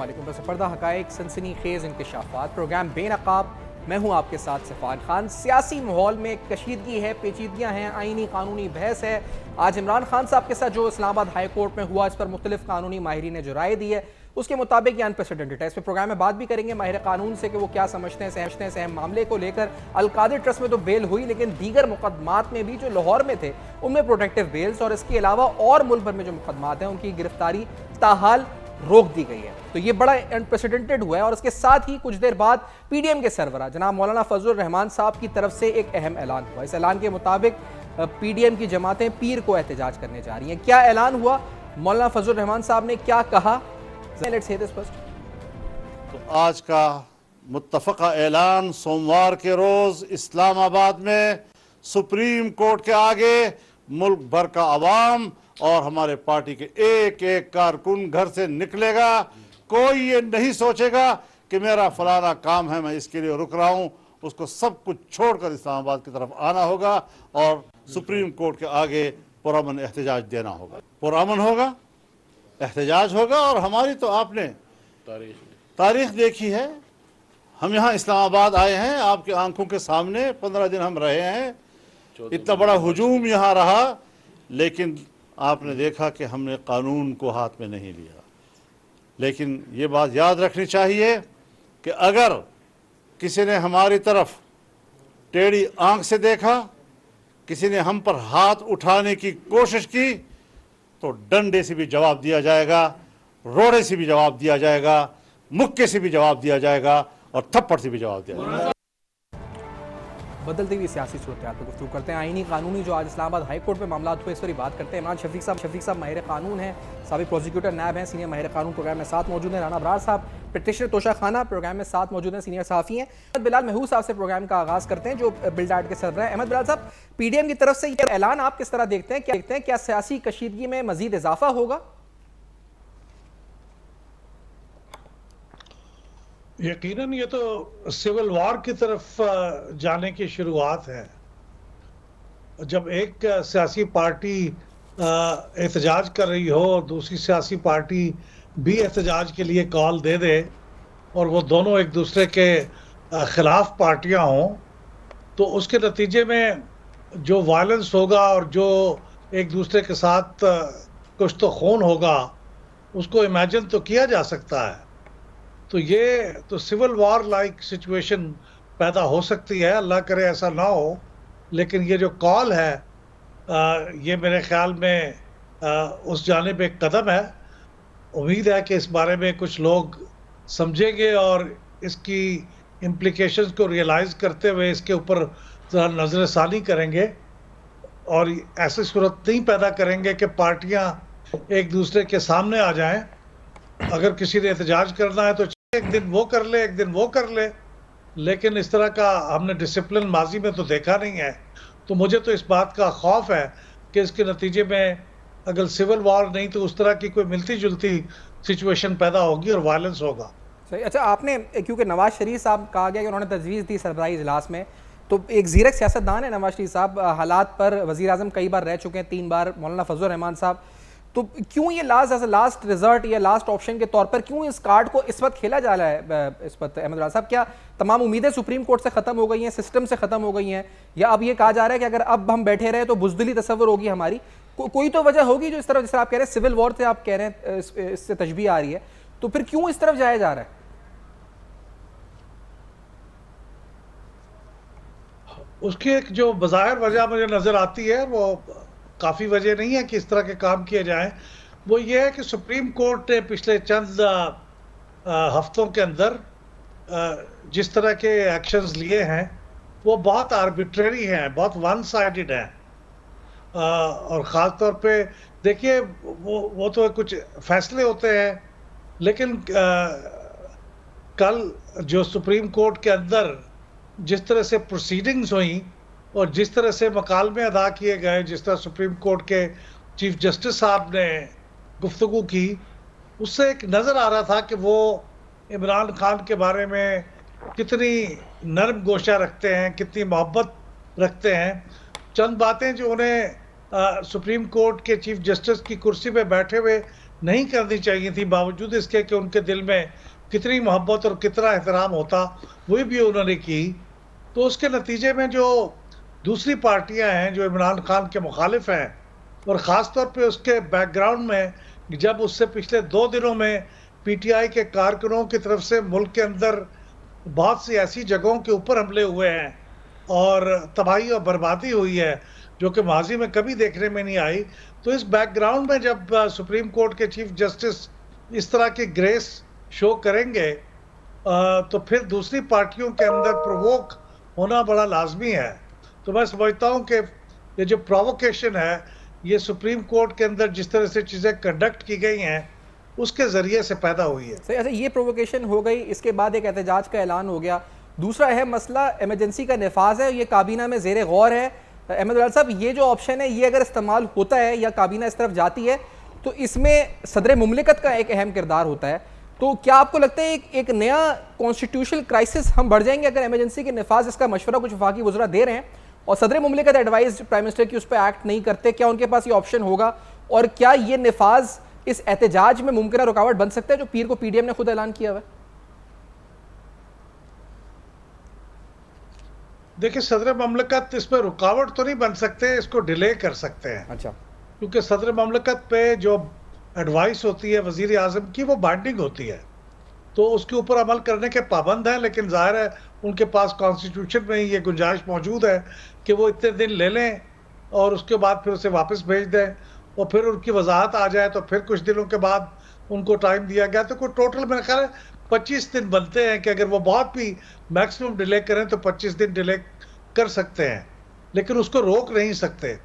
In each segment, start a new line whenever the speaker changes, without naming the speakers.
अस्सलामुअलैकुम। बस पर्दा हक़ाइक़ सनसनी खेज़ इंकशाफ़ात प्रोग्राम बेनकाब। मैं हूँ आपके साथ सफ़ान खान। सियासी माहौल में कशीदगी है, पेचीदगियाँ हैं, आइनी कानूनी बहस है। आज इमरान खान साहब के साथ जो इस्लामाबाद हाई कोर्ट में हुआ, इस पर मुख्तलिफ कानूनी माहिरीन ने जो राय दी है उसके मुताबिक ये अनप्रेसिडेंटेड है। इस पर प्रोग्राम में बात भी करेंगे माहिर कानून से कि वो क्या समझते हैं अहम मामले को लेकर। अलकादिर ट्रस्ट में तो बेल हुई, लेकिन दीगर मुकदमात में भी जो लाहौर में थे उनमें प्रोटेक्टिव बेल्स और इसके अलावा और मुल्क भर में जो मुकदमात हैं उनकी गिरफ्तारी ताहाल रोक दी गई है। तो ये बड़ा अनप्रेसिडेंटेड हुआ है। और इसके साथ ही कुछ देर बाद पीडीएम के सरबराह जनाब मौलाना फजलुर रहमान साहब की तरफ से एक अहम ऐलान हुआ। इस ऐलान के मुताबिक पीडीएम की जमातें पीर को एहतजाज करने जा रही हैं। क्या ऐलान हुआ, मौलाना फजलुर रहमान साहब ने क्या कहा, लेट्स हियर दिस फर्स्ट।
तो आज का मुत्तफ़क़ा ऐलान सोमवार के रोज़ इस्लामाबाद में सुप्रीम कोर्ट के आगे मुल्क भर का अवाम और हमारे पार्टी के एक एक कारकुन घर से निकलेगा। कोई ये नहीं सोचेगा कि मेरा फलाना काम है, मैं इसके लिए रुक रहा हूँ। उसको सब कुछ छोड़कर इस्लामाबाद की तरफ आना होगा और सुप्रीम कोर्ट के आगे पुरअमन एहतजाज देना होगा। पुरअमन होगा, एहतजाज होगा। और हमारी तो आपने तारीख देखी है। हम यहाँ इस्लामाबाद आए हैं, आपकी आंखों के सामने 15 दिन हम रहे हैं। इतना बड़ा हुजूम यहाँ रहा, लेकिन आपने देखा कि हमने कानून को हाथ में नहीं लिया। लेकिन ये बात याद रखनी चाहिए कि अगर किसी ने हमारी तरफ टेढ़ी आंख से देखा, किसी ने हम पर हाथ उठाने की कोशिश की, तो डंडे से भी जवाब दिया जाएगा, रोड़े से भी जवाब दिया जाएगा, मुक्के से भी जवाब दिया जाएगा और थप्पड़ से भी जवाब दिया जाएगा।
बदलती हुई सियासी सूरत पर गुफ्तगू करते हैं। आइनी कानूनी जो आज इस्लामाबाद हाई कोर्ट में मामला हुए, इस पर ही बात करते हैं। इमरान शफीक साहब माहिर कानून हैं, साबिक प्रोसिक्यूटर नैब हैं, सीनियर माहिर कानून प्रोग्राम में साथ मौजूद हैं। राना अबरार साहब प्रैक्टिशनर तोशा खाना प्रोग्राम में साथ मौजूद हैं, सीनियर सहाफ़ी हैं। अहमद बिलाल महूद साहब से प्रोग्राम का आगाज़ करते हैं जो बिल डाइट के सरबराह हैं। अहमद बिलाल साहब, पीडीएम की तरफ से ये ऐलान आप किस तरह देखते हैं? क्या सियासी कशीदगी में मजीद इजाफा होगा?
यकीनन ये तो सिविल वॉर की तरफ जाने की शुरुआत है। जब एक सियासी पार्टी एहतजाज कर रही हो और दूसरी सियासी पार्टी भी एहतजाज के लिए कॉल दे दे और वो दोनों एक दूसरे के ख़िलाफ़ पार्टियां हों, तो उसके नतीजे में जो वायलेंस होगा और जो एक दूसरे के साथ कुछ तो खून होगा, उसको इमेजिन तो किया जा सकता है। तो ये तो सिविल वॉर लाइक सिचुएशन पैदा हो सकती है, अल्लाह करे ऐसा ना हो। लेकिन ये जो कॉल है ये मेरे ख्याल में उस जानिब एक कदम है। उम्मीद है कि इस बारे में कुछ लोग समझेंगे और इसकी इम्प्लिकेशंस को रियलाइज़ करते हुए इसके ऊपर ज़रा नज़रसानी करेंगे और ऐसी सूरत नहीं पैदा करेंगे कि पार्टियां एक दूसरे के सामने आ जाएं। अगर किसी ने एहतजाज करना है तो एक दिन वो कर ले, एक दिन वो कर ले, लेकिन इस तरह का हमने डिसिप्लिन माजी में तो देखा नहीं है। तो मुझे तो इस बात का खौफ है कि इसके नतीजे में अगर सिविल वॉर नहीं तो उस तरह की कोई मिलती जुलती सिचुएशन पैदा होगी और वायलेंस होगा।
सही। अच्छा, आपने क्योंकि नवाज शरीफ साहब कहा गया कि उन्होंने तजवीज़ दी सरबराही इजलास में, तो एक ज़ीरक सियासतदान है नवाज शरीफ साहब, हालात पर वज़ीर आज़म कई बार रह चुके हैं, 3 बार मौलाना फजलुर रहमान साहब। तो क्यों ये लास्ट रिजल्ट या लास्ट ऑप्शन के तौर पर क्यों इस कार्ड को इस वक्त खेला जा रहा है इस वक्त? अहमद बिलाल साहब, क्या तमाम उम्मीदें सुप्रीम कोर्ट से ख़त्म हो गई हैं, सिस्टम से ख़त्म हो गई हैं, या अब ये कहा जा रहा है कि अगर अब हम बैठे रहे तो बुज़दिली तस्वर होगी हमारी? कोई तो वजह होगी जो इस तरफ, जिस आप कह रहे हैं सिविल वॉर से आप कह रहे हैं इससे तशबीह आ रही है, तो फिर क्यों इस तरफ जाया जा रहा है?
उसकी एक जो बज़ाहिर वजह मुझे नज़र आती है, वो काफ़ी वजह नहीं है कि इस तरह के काम किए जाएं। वो ये है कि सुप्रीम कोर्ट ने पिछले चंद हफ्तों के अंदर जिस तरह के एक्शंस लिए हैं वो बहुत आर्बिट्रेरी हैं, बहुत वन साइडेड हैं। और ख़ास तौर पे देखिए वो तो कुछ फैसले होते हैं, लेकिन कल जो सुप्रीम कोर्ट के अंदर जिस तरह से प्रोसीडिंग्स हुई और जिस तरह से मकालमे अदा किए गए, जिस तरह सुप्रीम कोर्ट के चीफ जस्टिस साहब ने गुफ्तगू की, उससे एक नज़र आ रहा था कि वो इमरान खान के बारे में कितनी नरम गोशा रखते हैं, कितनी मोहब्बत रखते हैं। चंद बातें जो उन्हें सुप्रीम कोर्ट के चीफ जस्टिस की कुर्सी पे बैठे हुए नहीं करनी चाहिए थी, बावजूद इसके कि उनके दिल में कितनी मोहब्बत और कितना एहतराम होता, वही भी उन्होंने की। तो उसके नतीजे में जो दूसरी पार्टियां हैं जो इमरान खान के मुखालिफ हैं, और ख़ास तौर पे उसके बैकग्राउंड में, जब उससे पिछले 2 दिनों में पीटीआई के कारकुनों की तरफ से मुल्क के अंदर बहुत सी ऐसी जगहों के ऊपर हमले हुए हैं और तबाही और बर्बादी हुई है जो कि माजी में कभी देखने में नहीं आई। तो इस बैकग्राउंड में जब सुप्रीम कोर्ट के चीफ जस्टिस इस तरह की ग्रेस शो करेंगे, तो फिर दूसरी पार्टियों के अंदर प्रोवोक होना बड़ा लाजमी है। तो मैं समझता हूँ कि ये जो प्रोवोकेशन है, ये सुप्रीम कोर्ट के अंदर जिस तरह से चीज़ें कंडक्ट की गई हैं उसके ज़रिए से पैदा हुई है।
सही। अच्छा, ये प्रोवोकेशन हो गई, इसके बाद एक एहतजाज का ऐलान हो गया। दूसरा अहम मसला इमरजेंसी का नफाज है, ये काबीना में ज़ेर गौर है। अहमद वलाल साहब, ये जो ऑप्शन है ये अगर इस्तेमाल होता है या काबीना इस तरफ जाती है तो इसमें सदर मुमलिकत का एक अहम किरदार होता है। तो क्या आपको लगता है एक नया कॉन्स्टिट्यूशनल क्राइसिस हम बढ़ जाएंगे अगर इमरजेंसी के नफाज इसका मशवरा कुछ वफाकी वज़रा दे रहे हैं और सदर मुमलिकत एडवाइज प्राइम मिनिस्टर की उस पर एक्ट नहीं करते? क्या उनके पास ये ऑप्शन होगा और क्या ये नफाज इस एहतजाज में मुमकिन रुकावट बन सकता है जो पीर को पीडीएम ने खुद ऐलान किया हुआ है?
देखिए, सदर ममलकत इसमें रुकावट तो नहीं बन सकते, इसको डिले कर सकते हैं।
अच्छा।
क्योंकि सदर ममलकत पे जो एडवाइस होती है वजीर आजम की, वो बाइंडिंग होती है, तो उसके ऊपर अमल करने के पाबंद हैं। लेकिन जाहिर है उनके पास कॉन्स्टिट्यूशन में ये गुंजाइश मौजूद है कि वो इतने दिन ले लें और उसके बाद फिर उसे वापस भेज दें, और फिर उनकी वजाहत आ जाए तो फिर कुछ दिनों के बाद उनको टाइम दिया गया। तो कोई टोटल मेरा ख्याल है 25 दिन बनते हैं कि अगर वो बहुत भी मैक्सिमम डिले करें तो 25 दिन डिले कर सकते हैं, लेकिन उसको रोक नहीं सकते।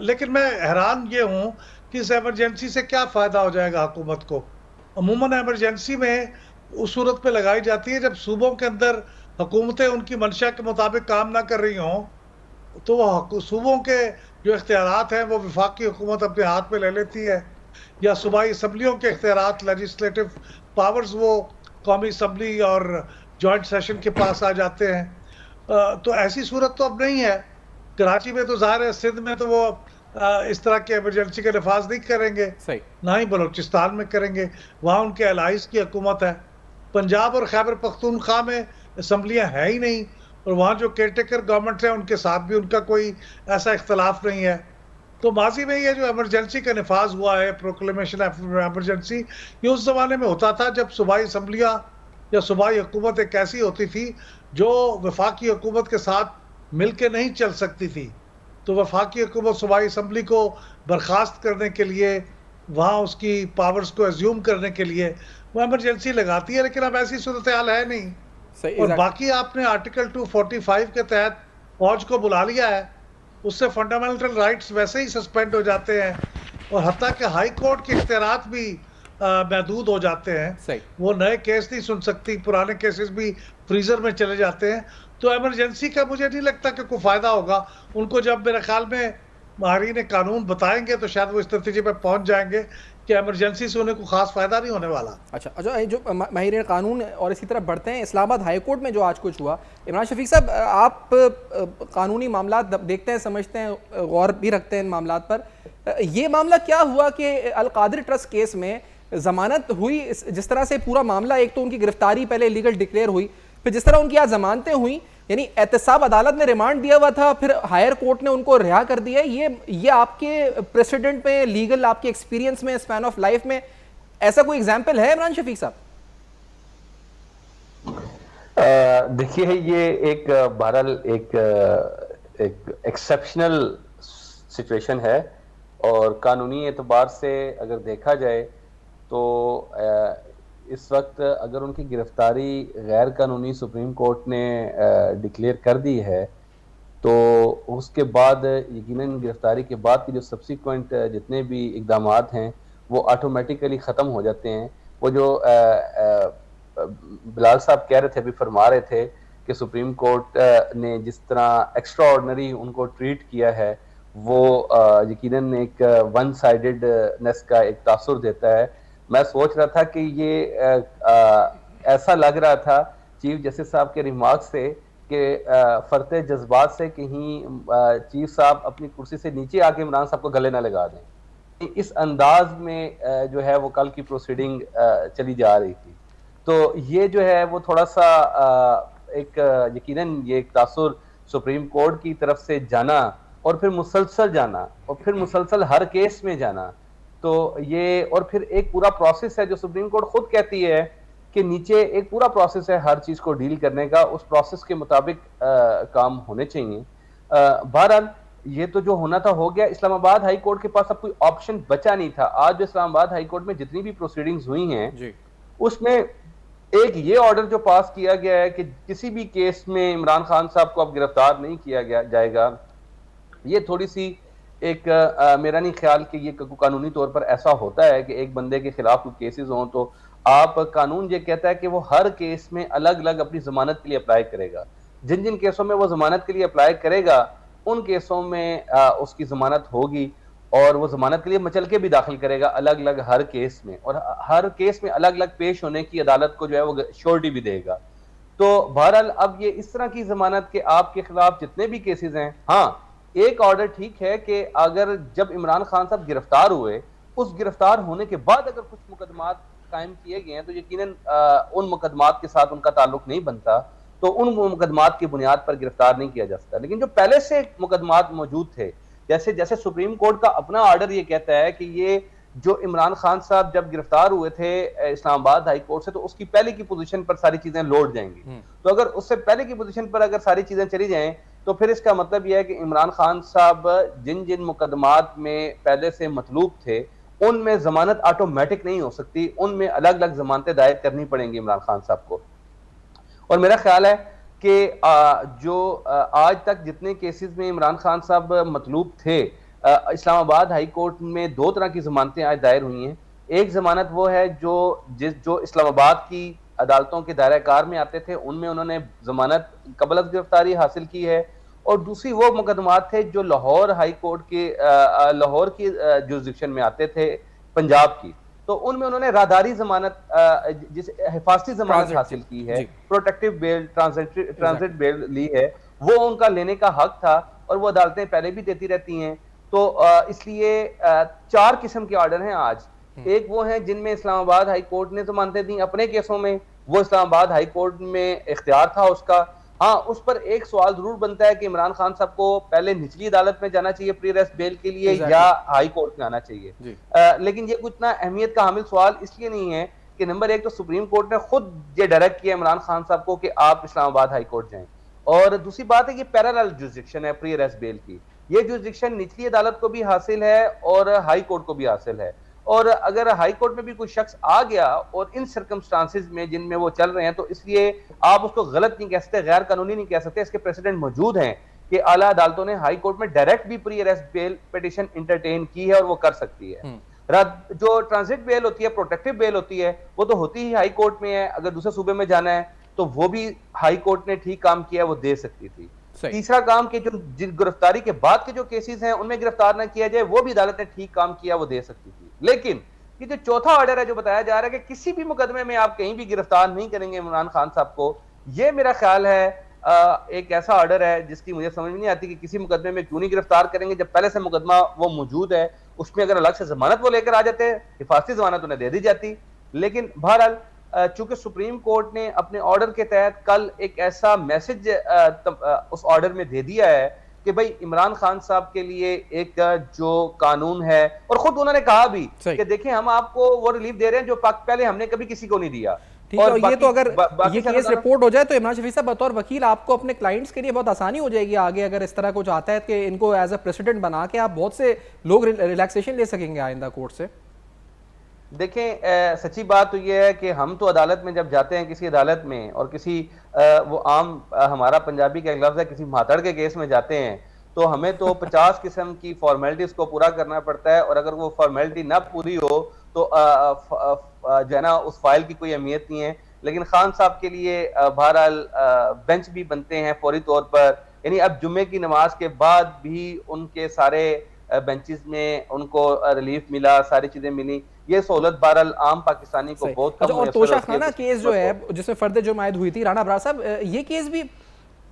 लेकिन मैं हैरान ये हूँ कि इस एमरजेंसी से क्या फ़ायदा हो जाएगा हुकूमत को। अमूमन एमरजेंसी में उस सूरत पे लगाई जाती है जब सूबों के अंदर हुकूमतें उनकी मंशा के मुताबिक काम ना कर रही हों, तो वो सूबों के जो इख्तियारात हैं वो वफाकी हुकूमत अपने हाथ में ले लेती है, या सूबाई असम्बलियों के इख्तियारात, लेजिस्लेटिव पावर्स, वो कौमी असम्बली और जॉइंट सेशन के पास आ जाते हैं। तो ऐसी सूरत तो अब नहीं है। कराची में तो ज़ाहिर है, सिंध में तो वो इस तरह के एमरजेंसी का नफाज नहीं करेंगे,
सही।
ना ही बलोचिस्तान में करेंगे, वहाँ उनके अलाइज की हुकूमत है। पंजाब और खैबर पख्तूनख्वा में असम्बलियाँ हैं ही नहीं, और वहाँ जो केयरटेकर गवर्नमेंट है उनके साथ भी उनका कोई ऐसा इख्तलाफ नहीं है। तो माजी में ये जो एमरजेंसी का नफाज हुआ है, प्रोक्लेमेशन ऑफ एमरजेंसी, ये उस ज़माने में होता था जब सूबाई असम्बलियाँ या सूबाई हुकूमत एक ऐसी होती थी जो वफाकी हुकूमत के साथ मिल के नहीं चल सकती थी। तो वफाकी हुकूमत सूबाई असम्बली को बर्खास्त करने के लिए, वहाँ उसकी पावर्स को एज्यूम करने के लिए वो एमरजेंसी लगाती है, लेकिन अब ऐसी सूरत हाल है नहीं।
सही।
और बाकी आपने आर्टिकल 245 के तहत फौज को बुला लिया है, उससे फंडामेंटल राइट्स वैसे ही सस्पेंड हो जाते हैं, और हत्ता कि हाई कोर्ट के इख्तियारात भी महदूद हो जाते हैं।
सही।
वो नए केस नहीं सुन सकती, पुराने केसेस भी फ्रीजर में चले जाते हैं। तो एमरजेंसी का मुझे नहीं लगता कि कोई फ़ायदा होगा उनको। जब मेरे ख्याल में माहिरीन कानून बताएंगे तो शायद वो इस नतीजे पर पहुंच जाएंगे कि एमरजेंसी से उन्हें कोई खास फ़ायदा नहीं होने वाला।
अच्छा, ये जो माहिरीन कानून और इसी तरफ बढ़ते हैं, इस्लामाबाद हाई कोर्ट में जो आज कुछ हुआ, इमरान शफीक साहब, आप कानूनी मामला देखते हैं, समझते हैं, गौर भी रखते हैं इन मामला पर। ये मामला क्या हुआ कि अल कादिर ट्रस्ट केस में जमानत हुई, जिस तरह से पूरा मामला, एक तो उनकी गिरफ्तारी पहले इलीगल डिक्लेयर हुई, फिर जिस तरह उनकी आज जमानतें हुई, यानी एहतसाब अदालत ने रिमांड दिया हुआ था, फिर हायर कोर्ट ने उनको रिहा कर दिया। ये आपके प्रेसिडेंट में, लीगल आपके एक्सपीरियंस में, स्पैन ऑफ लाइफ में ऐसा कोई एग्जाम्पल है इमरान शफीक साहब?
देखिए, ये एक बहरहाल एक एक्सेप्शनल सिचुएशन है, और कानूनी एतबार से अगर देखा जाए तो इस वक्त अगर उनकी गिरफ्तारी गैर कानूनी सुप्रीम कोर्ट ने डिक्लेयर कर दी है, तो उसके बाद यकीनन गिरफ्तारी के बाद की जो सब्सिक्वेंट जितने भी इक़दामात हैं वो ऑटोमेटिकली ख़त्म हो जाते हैं। वो जो बिलाल साहब कह रहे थे, अभी फरमा रहे थे कि सुप्रीम कोर्ट ने जिस तरह एक्स्ट्रा ऑर्डनरी उनको ट्रीट किया है, वो यकीनन एक वन साइडेडनेस का एक तासुर देता है। मैं सोच रहा था कि ये ऐसा लग रहा था चीफ जस्टिस साहब के रिमार्क से कि फरते जज्बात से कहीं चीफ साहब अपनी कुर्सी से नीचे आके इमरान साहब को गले ना लगा दें, इस अंदाज में जो है वो कल की प्रोसीडिंग चली जा रही थी। तो ये जो है वो थोड़ा सा एक यकीनन ये एक तासुर सुप्रीम कोर्ट की तरफ से जाना और फिर मुसलसल जाना और फिर मुसलसल हर केस में जाना, तो ये और फिर एक पूरा प्रोसेस है जो सुप्रीम कोर्ट खुद कहती है कि नीचे एक पूरा प्रोसेस है हर चीज को डील करने का, उस प्रोसेस के मुताबिक काम होने चाहिए। बहरहाल ये तो जो होना था हो गया। इस्लामाबाद हाई कोर्ट के पास अब कोई ऑप्शन बचा नहीं था। आज जो इस्लामाबाद हाई कोर्ट में जितनी भी प्रोसीडिंग्स हुई हैं उसमें एक ये ऑर्डर जो पास किया गया है कि किसी भी केस में इमरान खान साहब को अब गिरफ्तार नहीं किया जाएगा, ये थोड़ी सी एक मेरा नहीं ख्याल कि ये कानूनी तौर पर ऐसा होता है कि एक बंदे के खिलाफ कोई केसेस हों तो आप कानून ये कहता है कि वो हर केस में अलग अलग अपनी जमानत के लिए अप्लाई करेगा। जिन जिन केसों में वो जमानत के लिए अप्लाई करेगा उन केसों में उसकी जमानत होगी और वो जमानत के लिए मचल के भी दाखिल करेगा अलग अलग हर केस में, और हर केस में अलग अलग पेश होने की अदालत को जो है वो श्योरिटी भी देगा। तो बहरहाल अब ये इस तरह की जमानत के आपके खिलाफ जितने भी केसेस हैं, हाँ एक ऑर्डर ठीक है कि अगर जब इमरान खान साहब गिरफ्तार हुए, उस गिरफ्तार होने के बाद अगर कुछ मुकदमात कायम किए गए हैं तो यकीनन उन मुकदमात के साथ उनका ताल्लुक नहीं बनता, तो उन मुकदमात की बुनियाद पर गिरफ्तार नहीं किया जा सकता। लेकिन जो पहले से मुकदमात मौजूद थे, जैसे जैसे सुप्रीम कोर्ट का अपना ऑर्डर ये कहता है कि ये जो इमरान खान साहब जब गिरफ्तार हुए थे इस्लामाबाद हाई कोर्ट से, तो उसकी पहले की पोजीशन पर सारी चीजें लौट जाएंगी। तो अगर उससे पहले की पोजीशन पर अगर सारी चीजें चली जाएं तो फिर इसका मतलब यह है कि इमरान खान साहब जिन जिन मुकदमात में पहले से मतलूब थे उनमें जमानत ऑटोमेटिक नहीं हो सकती, उनमें अलग अलग जमानतें दायर करनी पड़ेंगी इमरान खान साहब को। और मेरा ख्याल है कि जो आज तक जितने केसेस में इमरान खान साहब मतलूब थे, इस्लामाबाद हाई कोर्ट में दो तरह की जमानतें आज दायर हुई हैं। एक जमानत वो है जो इस्लामाबाद की अदालतों के दायरा कार में आते थे, उनमें उन्होंने जमानत कबल अज़ गिरफ्तारी हासिल की है, और दूसरी वो मुकदमात थे जो लाहौर हाई कोर्ट के लाहौर की जुरिस्डिक्शन में आते थे पंजाब की, तो उनमें उन्होंने राहदारी जमानत जिसे हिफाजती जमानत हासिल की है, प्रोटेक्टिव बेल, ट्रांजिट बेल ली है, वो उनका लेने का हक था और वो अदालतें पहले भी देती रहती हैं। तो इसलिए 4 किस्म के ऑर्डर हैं आज। एक वो हैं जिनमें इस्लामाबाद हाई कोर्ट ने जमानतें दी अपने केसों में, वो इस्लामाबाद हाई कोर्ट में इख्तियार था उसका। हाँ, उस पर एक सवाल जरूर बनता है कि इमरान खान साहब को पहले निचली अदालत में जाना चाहिए प्री अरेस्ट बेल के लिए या हाई कोर्ट में आना चाहिए। लेकिन ये इतना अहमियत का हामिल सवाल इसलिए नहीं है कि नंबर 1 तो सुप्रीम कोर्ट ने खुद ये डायरेक्ट किया इमरान खान साहब को कि आप इस्लामाबाद हाई कोर्ट जाएं, और दूसरी बात है ये पैरेलल जुरिस्डिक्शन है प्री अरेस्ट बेल की। ये जुरिस्डिक्शन निचली अदालत को भी हासिल है और हाई कोर्ट को भी हासिल है, और अगर हाई कोर्ट में भी कोई शख्स आ गया और इन सर्कमस्टांसेस में जिनमें वो चल रहे हैं, तो इसलिए आप उसको गलत नहीं कह सकते, गैर कानूनी नहीं कह सकते। इसके प्रेसिडेंट मौजूद हैं कि आला अदालतों ने हाई कोर्ट में डायरेक्ट भी pre arrest bell petition entertain की है और वो कर सकती है। जो ट्रांजिट बेल होती है, प्रोटेक्टिव बेल होती है, वो तो होती ही हाई कोर्ट में है। अगर दूसरे सूबे में जाना है तो वो भी हाई कोर्ट ने ठीक काम किया, वो दे सकती थी। तीसरा काम कि जो गिरफ्तारी के बाद के जो केसेस हैं उनमें गिरफ्तार ना किया जाए, वो भी अदालत ने ठीक काम किया, वो दे सकती थी। लेकिन ये जो चौथा ऑर्डर है जो बताया जा रहा है कि किसी भी मुकदमे में आप कहीं भी गिरफ्तार नहीं करेंगे इमरान खान साहब को, ये मेरा ख्याल है एक ऐसा ऑर्डर है जिसकी मुझे समझ में नहीं आती कि किसी मुकदमे में क्यों नहीं गिरफ्तार करेंगे जब पहले से मुकदमा वो मौजूद है। उसमें अगर अलग से जमानत वो लेकर आ जाते, हिफाजती जमानत उन्हें दे दी जाती। लेकिन बहरहाल चूंकि सुप्रीम कोर्ट ने अपने ऑर्डर के तहत कल एक ऐसा मैसेज उस ऑर्डर में दे दिया है कि भाई इमरान खान साहब के लिए एक जो कानून है, और खुद उन्होंने कहा भी कि देखें हम आपको वो रिलीफ दे रहे हैं जो पहले हमने कभी किसी को नहीं दिया।
और ये तो अगर ये केस रिपोर्ट हो जाए तो इमरान शफी साहब बतौर वकील आपको अपने क्लाइंट्स के लिए बहुत आसानी हो जाएगी आगे, अगर इस तरह कुछ आता है कि इनको एज अ प्रेसिडेंट बना के आप बहुत से लोग रिलैक्सेशन ले सकेंगे आइंदा कोर्ट से।
देखें सच्ची बात तो ये है कि हम तो अदालत में जब जाते हैं किसी अदालत में, और किसी वो आम हमारा पंजाबी का एक लफ्ज़ है, किसी मातड़ के केस में जाते हैं, तो हमें तो 50 किस्म की फॉर्मेलिटीज को पूरा करना पड़ता है, और अगर वो फॉर्मेलिटी ना पूरी हो तो जो है ना उस फाइल की कोई अहमियत नहीं है। लेकिन खान साहब के लिए बहरहाल बेंच भी बनते हैं फौरी तौर पर, यानी अब जुम्मे की नमाज के बाद भी उनके सारे बेंचेस में उनको रिलीफ मिला, सारी चीजें मिली। ये सहूलत बहरहाल आम पाकिस्तानी को बहुत कम।
और तोशा खाना केस जो है जिसमें फर्द जुर्मायत हुई थी, राना अबरार साहब, ये केस भी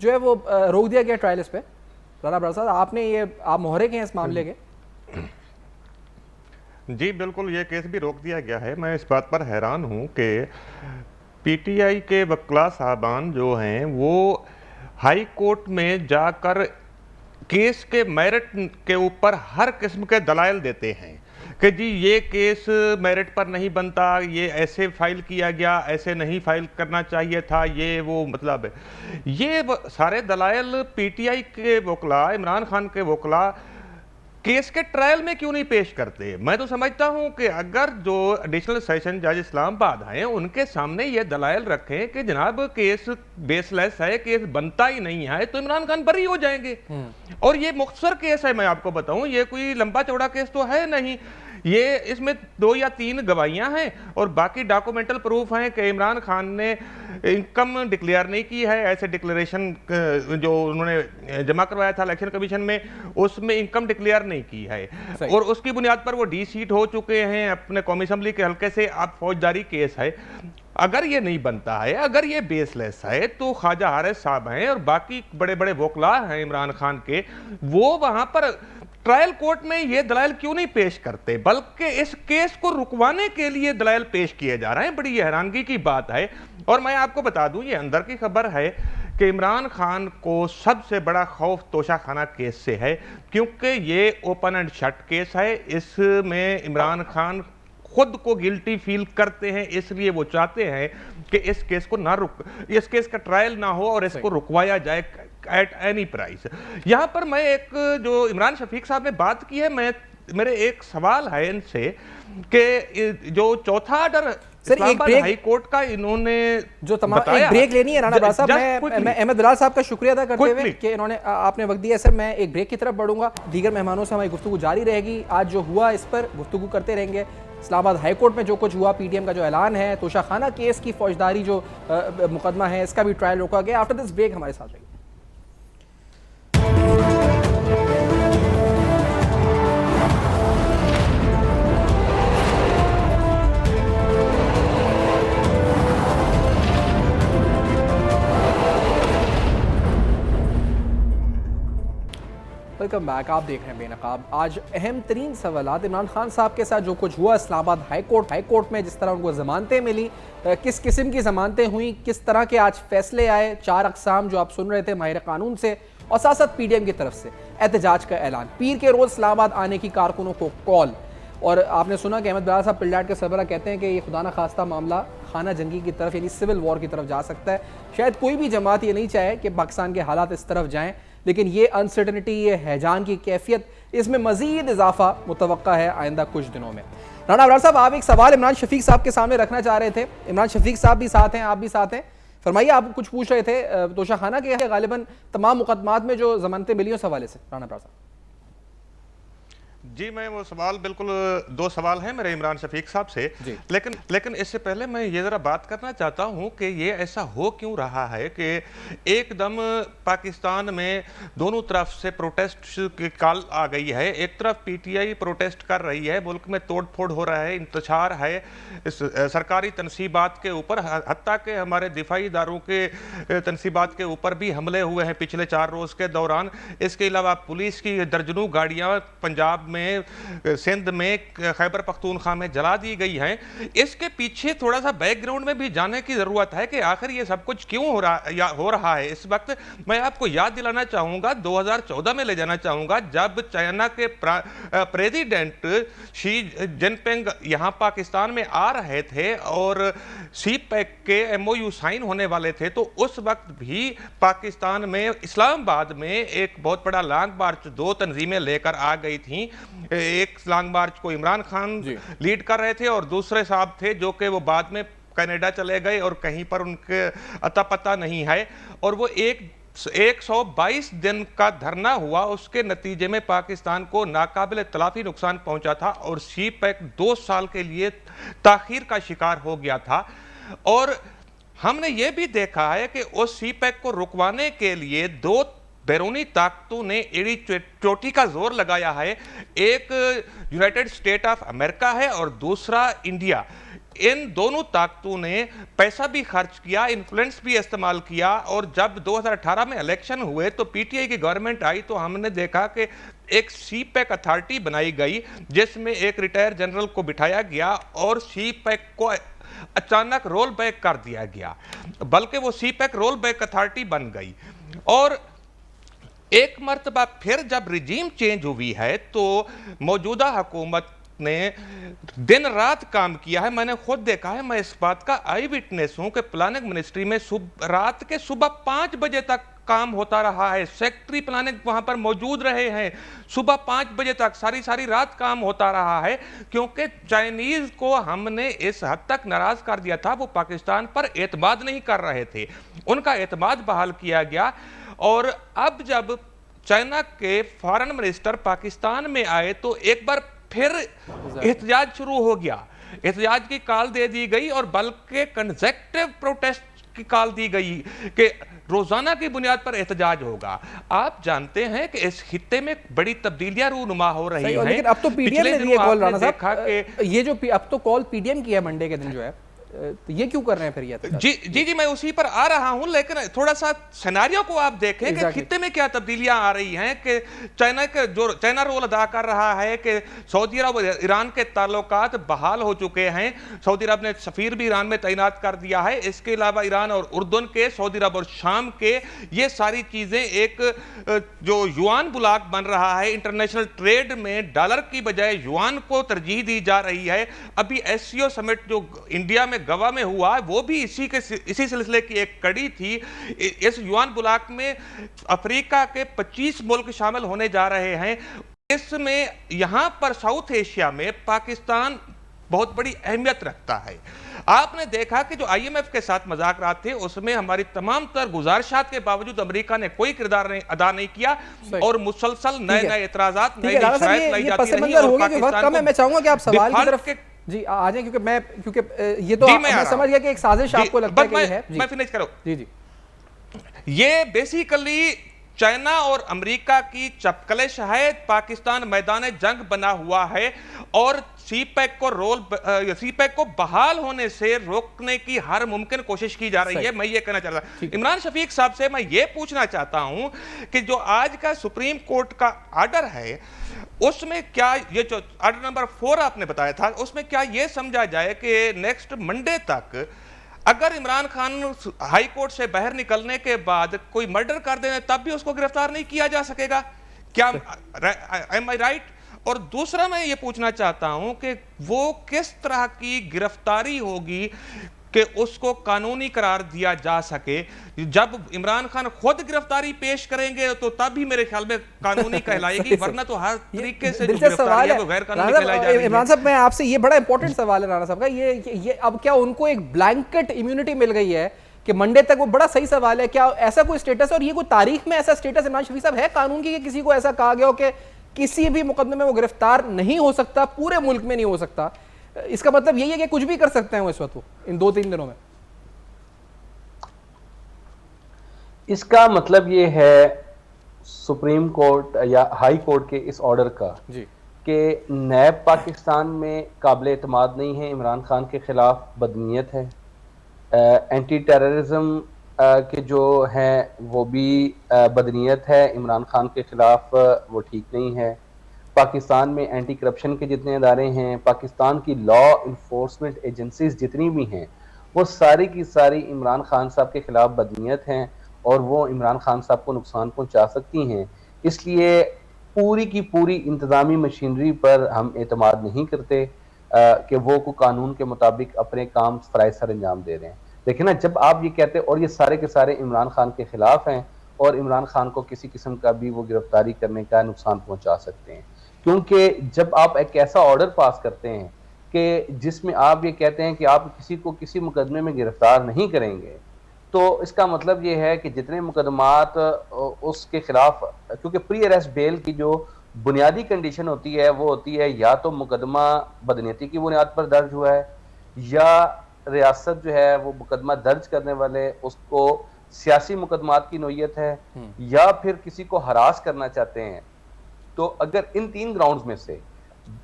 जो है वो रोक दिया गया ट्रायल इस पे। राना अबरार साहब, आपने ये आप मोहरे के हैं इस मामले के?
जी बिल्कुल, ये केस भी रोक दिया गया है। मैं इस बात पर हैरान हूँ कि पीटीआई के वकील साहबान जो हैं वो हाई कोर्ट में जाकर केस के मेरिट के ऊपर हर किस्म के दलाइल देते हैं कि जी ये केस मेरिट पर नहीं बनता, ये ऐसे फाइल किया गया, ऐसे नहीं फाइल करना चाहिए था, ये वो मतलब ये सारे दलाइल पीटीआई के वकील, इमरान खान के वकील केस के ट्रायल में क्यों नहीं पेश करते। मैं तो समझता हूं कि अगर जो एडिशनल सेशन जज इस्लामाबाद हैं उनके सामने ये दलाइल रखें कि जनाब केस बेसलेस है, केस बनता ही नहीं है, तो इमरान खान बरी हो जाएंगे। और ये मुख्तसर केस है, मैं आपको बताऊं, ये कोई लंबा चौड़ा केस तो है नहीं। ये इसमें 2 या 3 गवाहियां हैं और बाकी डॉक्यूमेंटल प्रूफ हैं कि इमरान खान ने इनकम डिक्लेयर नहीं की है। ऐसे डिक्लेरेशन जो उन्होंने जमा करवाया था इलेक्शन कमीशन में, उसमें इनकम डिक्लेयर नहीं की है और उसकी बुनियाद पर वो डी सीट हो चुके हैं अपने कौमी असम्बली के हल्के से। अब फौजदारी केस है। अगर ये नहीं बनता है, अगर ये बेसलेस है, तो ख्वाजा हारिस साहब हैं और बाकी बड़े बड़े वकला हैं इमरान खान के, वो वहां पर ट्रायल कोर्ट में ये दलाइल क्यों नहीं पेश करते, बल्कि इस केस को रुकवाने के लिए दलाइल पेश किए जा रहे हैं। बड़ी हैरानगी की बात है। और मैं आपको बता दूं, ये अंदर की खबर है कि इमरान खान को सबसे बड़ा खौफ तोशाखाना केस से है, क्योंकि ये ओपन एंड शट केस है। इसमें इमरान खान खुद को गिल्टी फील करते हैं, इसलिए वो चाहते हैं कि इस केस को इस केस का ट्रायल ना हो और इसको रुकवाया जाए एट एनी प्राइस। यहां पर मैं एक जो इमरान शफीक साहब ने बात की है, मेरे एक सवाल है इनसे कि जो चौथा ऑर्डर
सर एक ब्रेक
हाई कोर्ट का इन्होंने
जो तमाम एक ब्रेक लेनी है राणा ब्रार साहब। मैं अहमद बिलाल साहब का शुक्रिया अदा करते हुए कि इन्होंने आपने वक्त दिया। सर मैं एक ब्रेक की तरफ बढ़ूंगा, दीगर मेहमानों से हमारी गुफ्तगू जारी रहेगी। आज जो हुआ इस पर गुफ्तगू करते रहेंगे। इस्लामाबाद हाई कोर्ट में जो कुछ हुआ, पीटीएम का जो ऐलान है, तोशाखाना केस की फौजदारी जो मुकदमा है, इसका भी ट्रायल रोका गया। आफ्टर दिस ब्रेक हमारे साथ रहिए। Welcome back. आप देख रहे हैं बेनकाब। आज अहम तरीन सवालात इमरान खान साहब के साथ जो कुछ हुआ इस्लामाबाद हाई कोर्ट में, जिस तरह उनको ज़मानतें मिली, किस किस्म की ज़मानतें हुई, किस तरह के आज फैसले आए, 4 अक़साम जो आप सुन रहे थे माहिर कानून से, और साथ साथ पीडीएम की तरफ से एहतजाज का ऐलान, पीर के रोज़ इस्लामाबाद आने की कारकुनों को कॉल। और आपने सुना कि अहमद बिलाल साहब पिल्डाट के सरबराह कहते हैं कि ये खुदा न खास्ता मामला खाना जंगी की तरफ यानी सिविल वॉर की तरफ जा सकता है। शायद कोई भी जमात ये नहीं चाहे कि पाकिस्तान के हालात इस तरफ जाएं, लेकिन ये अनसर्टनिटी, ये हैजान की कैफियत, इसमें मजीद इजाफा मुतवक्का है आइंदा कुछ दिनों में। राणा अबरार साहब, आप एक सवाल इमरान शफीक साहब के सामने रखना चाह रहे थे। इमरान शफीक साहब भी साथ हैं, आप भी साथ हैं, फरमाइए। आप कुछ पूछ रहे थे तोशाखाना के गालिबन तमाम मुकदमात में जो जमानतें मिली उस हवाले से। राणा अबरार साहब
जी, मैं वो सवाल बिल्कुल 2 सवाल हैं मेरे इमरान शफीक साहब से, लेकिन इससे पहले मैं ये ज़रा बात करना चाहता हूँ कि ये ऐसा हो क्यों रहा है कि एकदम पाकिस्तान में दोनों तरफ से प्रोटेस्ट की कॉल आ गई है। एक तरफ पीटीआई प्रोटेस्ट कर रही है, मुल्क में तोड़ फोड़ हो रहा है, इंतशार है इस सरकारी तनसीबात के ऊपर, हत्ता के हमारे दिफाई इदारों के तनसीबात के ऊपर भी हमले हुए हैं पिछले 4 रोज़ के दौरान। इसके अलावा पुलिस की दर्जनों गाड़ियाँ पंजाब में, सिंध में, खैबर पख्तूनख्वा में जला दी गई हैं। इसके पीछे थोड़ा सा बैकग्राउंड में भी जाने की ज़रूरत है कि आखिर ये सब कुछ क्यों हो रहा है इस वक्त। मैं आपको याद दिलाना चाहूँगा, 2014 में ले जाना चाहूँगा, जब चाइना के प्रेसिडेंट शी जिनपिंग यहाँ पाकिस्तान में आ रहे थे और सी पैक के MOU साइन होने वाले थे, तो उस वक्त भी पाकिस्तान में इस्लामाबाद में एक बहुत बड़ा लॉन्ग मार्च 2 तंजीमें लेकर आ गई थीं। एक लॉन्ग मार्च को इमरान खान लीड कर रहे थे और दूसरे साहब थे जो कि वो बाद में कनाडा चले गए और कहीं पर उनके अता पता नहीं है। और वो 122 दिन का धरना हुआ, उसके नतीजे में पाकिस्तान को नाकाबिल तलाफी नुकसान पहुंचा था और सी पैक 2 साल के लिए ताखीर का शिकार हो गया था। और हमने ये भी देखा है कि उस सी पैक को रुकवाने के लिए 2 बैरूनी ताकतों ने एड़ी चोटी का जोर लगाया है। एक यूनाइटेड स्टेट ऑफ अमेरिका है और दूसरा इंडिया। इन दोनों ताकतों ने पैसा भी खर्च किया, इन्फ्लुएंस भी इस्तेमाल किया, और जब 2018 में इलेक्शन हुए तो पीटीआई की गवर्नमेंट आई तो हमने देखा कि एक सी पैक अथॉरिटी बनाई गई जिसमें एक रिटायर्ड जनरल को बिठाया गया और सी पैक को अचानक रोल बैक कर दिया गया, बल्कि वो सी पैक रोल बैक अथॉरिटी बन गई। और एक मर्तबा फिर जब रिजीम चेंज हुई है तो मौजूदा हुकूमत ने दिन रात काम किया है। मैंने खुद देखा है, मैं इस बात का आई विटनेस हूं कि प्लानिंग मिनिस्ट्री में रात के सुबह 5 बजे तक काम होता रहा है। सेक्रेटरी प्लानिंग वहां पर मौजूद रहे हैं, सुबह 5 बजे तक सारी रात काम होता रहा है, क्योंकि चाइनीज को हमने इस हद तक नाराज कर दिया था, वो पाकिस्तान पर एतमाद नहीं कर रहे थे, उनका एतमाद बहाल किया गया। और अब जब चाइना के फॉरेन मिनिस्टर पाकिस्तान में आए तो एक बार फिर एहतजाज शुरू हो गया, एहतजाज की कॉल दे दी गई, और बल्कि कंसेक्टिव प्रोटेस्ट की कॉल दी गई कि रोजाना की बुनियाद पर एहतजाज होगा। आप जानते हैं कि इस खित्ते में बड़ी तब्दीलियां रूनुमा हो रही हैं।
लेकिन अब तो पीडीएम ने दी है कॉल, राणा साहब, ये जो अब तो कॉल पीडीएम की है मंडे के दिन जो है, तो ये क्यों कर रहे हैं फिर ये?
जी मैं उसी पर आ रहा हूं, लेकिन थोड़ा सा सिनेरियो को आप देखें कि खित्ते में क्या तब्दीलियां आ रही हैं कि चाइना रोल अदा कर रहा है कि सऊदी अरब और ईरान के ताल्लुकात बहाल हो चुके हैं। सऊदी अरब ने सफीर भी ईरान में तैनात कर दिया है। इसके अलावा ईरान और उर्दन के, सऊदी अरब और शाम के, ये सारी चीजें एक जो युआन ब्लॉक बन रहा है, इंटरनेशनल ट्रेड में डॉलर की बजाय युआन को तरजीह दी जा रही है। अभी एससीओ समिट जो इंडिया में गवा में हुआ है वो भी इसी सिलसिले की एक कड़ी थी। इस युआन ब्लॉक में अफ्रीका के 25 मुल्क शामिल होने जा रहे हैं। इसमें यहां पर साउथ एशिया में पाकिस्तान बहुत बड़ी अहमियत रखता है। आपने देखा कि जो आईएमएफ के साथ मुज़ाकरात थे उसमें हमारी तमाम तर गुजारिशात के बावजूद अमेरिका ने कोई किरदार अदा नहीं किया, और मुसलसल नए एतराजात, नई शिकायत लाई जाती रही। और पाकिस्तान को,
मैं चाहूंगा कि आप सवाल की तरफ जी आ जाए, क्योंकि ये तो मैं समझ गया कि एक साजिश आपको लगता है कि है।
मैं फिनिश करूं।
जी
ये बेसिकली चाइना और अमेरिका की चपकलिश है। पाकिस्तान मैदान जंग बना हुआ है और सीपैक को बहाल होने से रोकने की हर मुमकिन कोशिश की जा रही है। मैं ये कहना चाहता हूं इमरान शफीक साहब से, मैं ये पूछना चाहता हूं कि जो आज का सुप्रीम कोर्ट का ऑर्डर है उसमें क्या, ये जो ऑर्डर नंबर 4 आपने बताया था, उसमें क्या ये समझा जाए कि नेक्स्ट मंडे तक अगर इमरान खान हाई कोर्ट से बाहर निकलने के बाद कोई मर्डर कर देने तब भी उसको गिरफ्तार नहीं किया जा सकेगा? क्या एम आई राइट? और दूसरा मैं ये पूछना चाहता हूं कि वो किस तरह की गिरफ्तारी होगी कि उसको कानूनी करार दिया जा सके? जब इमरान खान खुद गिरफ्तारी पेश करेंगे तो तब भी मेरे ख्याल में कानूनी कहलाएगी, वरना तो हर तरीके से जो गिरफ्तारी है वो गैर कानूनी कहलाई जा रही है।
इमरान साहब, मैं आपसे ये बड़ा इंपॉर्टेंट सवाल है राणा साहब का, ये अब क्या उनको एक ब्लैंकेट इम्यूनिटी मिल गई है कि मंडे तक? वो बड़ा सही सवाल है, क्या ऐसा कोई स्टेटस, और ये कोई तारीख में ऐसा स्टेटस इमरान शफीक साहब है कानून की कि किसी को ऐसा कहा गया हो कि किसी भी मुकदमे में वो गिरफ्तार नहीं हो सकता, पूरे मुल्क में नहीं हो सकता? इसका मतलब यही है कि कुछ भी कर सकते हैं वो इस वक्त इन 2-3 दिनों में?
इसका मतलब ये है सुप्रीम कोर्ट या हाई कोर्ट के इस ऑर्डर का
जी
कि नैब पाकिस्तान में काबिल एतमाद नहीं है, इमरान खान के खिलाफ बदनीयत है, एंटी टेररिज्म के जो हैं वो भी बदनीयत है, इमरान खान के खिलाफ वो ठीक नहीं है। पाकिस्तान में एंटी करप्शन के जितने इदारे हैं, पाकिस्तान की लॉ इन्फोर्समेंट एजेंसीज जितनी भी हैं, वो सारी की सारी इमरान खान साहब के खिलाफ बदनीयत हैं और वो इमरान खान साहब को नुकसान पहुंचा सकती हैं। इसलिए पूरी की पूरी इंतज़ामी मशीनरी पर हम एतमाद नहीं करते कि वो को कानून के मुताबिक अपने काम फ़राइज़ सर अंजाम दे रहे हैं। लेकिन ना, जब आप ये कहते हैं और ये सारे के सारे इमरान खान के खिलाफ हैं और इमरान खान को किसी किस्म का भी वो गिरफ्तारी करने का नुकसान पहुंचा सकते हैं, क्योंकि जब आप एक ऐसा ऑर्डर पास करते हैं कि जिसमें आप ये कहते हैं कि आप किसी को किसी मुकदमे में गिरफ्तार नहीं करेंगे, तो इसका मतलब ये है कि जितने मुकदमात उसके खिलाफ, क्योंकि प्री अरेस्ट बेल की जो बुनियादी कंडीशन होती है वो होती है या तो मुकदमा बदनीयती की बुनियाद पर दर्ज हुआ है, या रियासत जो है वो मुकदमा दर्ज करने वाले उसको सियासी मुकदमात की नोयत है, या फिर किसी को हरास करना चाहते हैं। तो अगर इन 3 ग्राउंड्स में से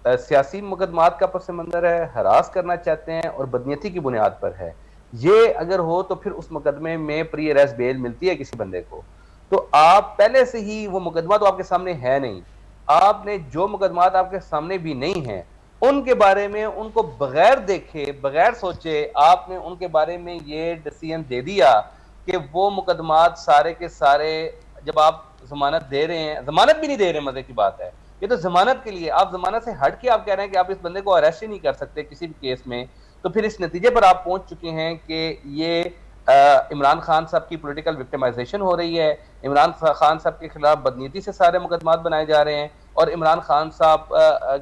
सियासी मुकदमात का पस मंजर है, हरास करना चाहते हैं और बदनीयती की बुनियाद पर है। ये अगर हो तो फिर उस मुकदमे में प्री अरेस्ट बेल मिलती है किसी बंदे को। तो आप पहले से ही, वो मुकदमा तो आपके सामने है नहीं, आपने जो मुकदमात आपके सामने भी नहीं है उनके बारे में, उनको बगैर देखे बगैर सोचे आपने उनके बारे में ये डिसीजन दे दिया कि वो मुकदमात सारे के सारे, जब आप जमानत दे रहे हैं, जमानत भी नहीं दे रहे, मजे की बात है ये तो जमानत के लिए, आप जमानत से हट के आप कह रहे हैं कि आप इस बंदे को अरेस्ट ही नहीं कर सकते किसी भी केस में, तो फिर इस नतीजे पर आप पहुंच चुके हैं कि ये इमरान खान साहब की पॉलिटिकल विक्टिमाइजेशन हो रही है, इमरान खान साहब के खिलाफ बदनीति से सारे मुकदमात बनाए जा रहे हैं और इमरान खान साहब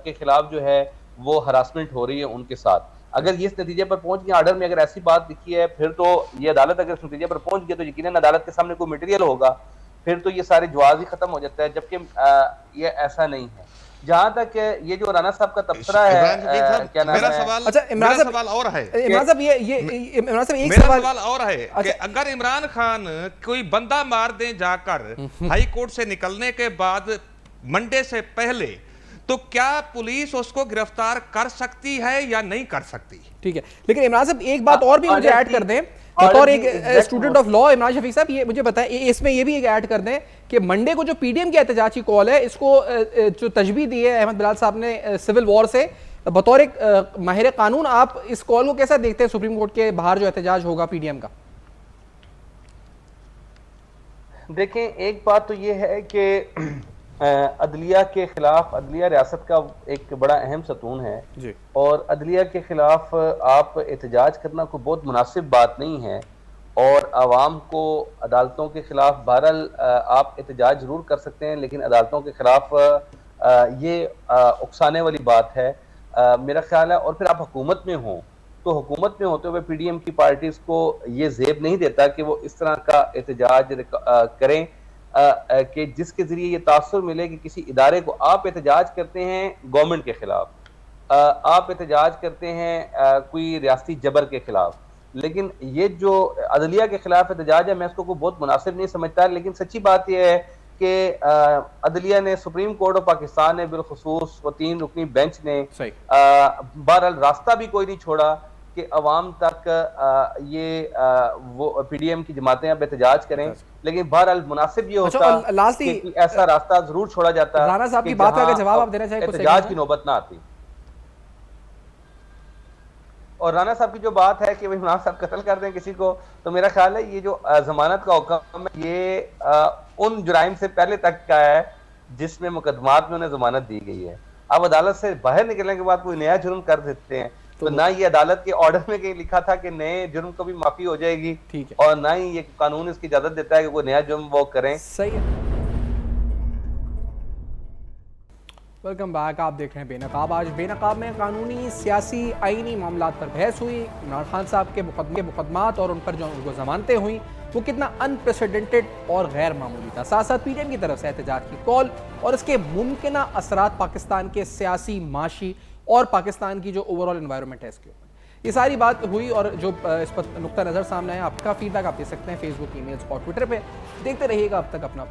के खिलाफ जो है वो हरासमेंट हो रही है उनके साथ। अगर ये इस नतीजे पर पहुंच गया, ऑर्डर में अगर ऐसी बात लिखी है, फिर तो ये अदालत अगर इस नतीजे पर पहुंच गई तो यकीनन अदालत के सामने कोई मटेरियल होगा, फिर तो ये सारे जवाब ही खत्म हो जाता है, जबकि ये ऐसा नहीं है। जहां तक ये जो राना साहब का तबसरा है, क्या नाम
मेरा
है?
सवाल,
अच्छा, इमरान
मेरा
साहब,
सवाल और है,
इमरान साहब इमरान साहब एक
मेरा सवाल और है कि
अच्छा,
अगर इमरान खान कोई बंदा मार दे जाकर हाई कोर्ट से निकलने के बाद मंडे से पहले, तो क्या पुलिस उसको गिरफ्तार कर सकती है या नहीं कर सकती?
ठीक है, लेकिन इमरान साहब एक बात और भी मुझे ऐड कर दें, बतौर एक student of law Imran Shafiq साहब, ये मुझे बताएं, इसमें ये भी एक ऐड कर दें कि मंडे को जो पीडीएम की एहतजाज की कॉल है, इसको जो तजबीह दी है अहमद बिलाल साहब ने सिविल वॉर से, बतौर एक माहिर कानून आप इस कॉल को कैसा देखते हैं? सुप्रीम कोर्ट के बाहर जो एहतजाज होगा पीडीएम का।
देखें, एक बात तो ये है कि अदलिया के खिलाफ, अदलिया रियासत का एक बड़ा अहम सतून है
जी, और
अदलिया के खिलाफ आप एहतजाज करना कोई बहुत मुनासिब बात नहीं है, और आवाम को अदालतों के खिलाफ बहरहाल आप एहतजाज जरूर कर सकते हैं, लेकिन अदालतों के खिलाफ ये उकसाने वाली बात है मेरा ख्याल है। और फिर आप हुकूमत में हों तो हुकूमत में होते हुए पीडीएम की पार्टीज को ये ज़ेब नहीं देता कि वो इस तरह का एहतजाज करें कि जिसके जरिए ये तासुर मिले कि किसी इदारे को, आप एहतजाज करते हैं गवर्नमेंट के खिलाफ, आप एहतजाज करते हैं कोई रियासती जबर के खिलाफ, लेकिन ये जो अदलिया के खिलाफ एहतजाज है मैं इसको कोई बहुत मुनासिब नहीं समझता। लेकिन सच्ची बात यह है कि अदलिया ने, सुप्रीम कोर्ट ऑफ पाकिस्तान ने बिलखुसूस वो 3 रुकनी बेंच ने बहरहाल रास्ता भी कोई नहीं छोड़ा कि अवाम तक वो पीडीएम की जमातें अब एहतजाज करें, लेकिन बहरहाल मुनासिब ये होता कि ऐसा रास्ता जरूर छोड़ा जाता।
राना साहब की बात का जवाब आप देना चाहिए,
एहतजाज की नौबत ना आती। और राना साहब की जो बात है कि इमरान साहब कत्ल कर दें किसी को, तो मेरा ख्याल है ये जो जमानत का हुक्म है ये उन जुराइम से पहले तक का है जिसमें मुकदमात में उन्हें जमानत दी गई है। अब अदालत से बाहर निकलने के बाद कोई नया जुर्म कर देते हैं, तो ना ये अदालत के ऑर्डर में कहीं लिखा था कि नए जुर्म को भी माफी हो जाएगी, और ना ही ये कानून इसकी इजाजत देता है कि कोई नया जुर्म वो करें।
सही है। वेलकम बैक, आप देख रहे हैं बेनकाब। आज बेनकाब में कानूनी, सियासी, आईनी मामलात पर बहस हुई। इमरान खान साहब के मुकदमात और उन पर जो उनको जमानतें हुई वो कितना अनप्रेसिडेंटेड और गैर मामूली था। साथ साथ पीडीएम की तरफ से एहतजाज की कॉल और इसके मुमकिन असरात पाकिस्तान के सियासी, माशी और पाकिस्तान की जो ओवरऑल एनवायरनमेंट है इसके ऊपर, ये सारी बात हुई। और जो इस पर नुक्ता नज़र सामने है, आपका फीडबैक आप दे सकते हैं फेसबुक, ईमेल्स और ट्विटर पे। देखते रहिएगा अब तक अपना।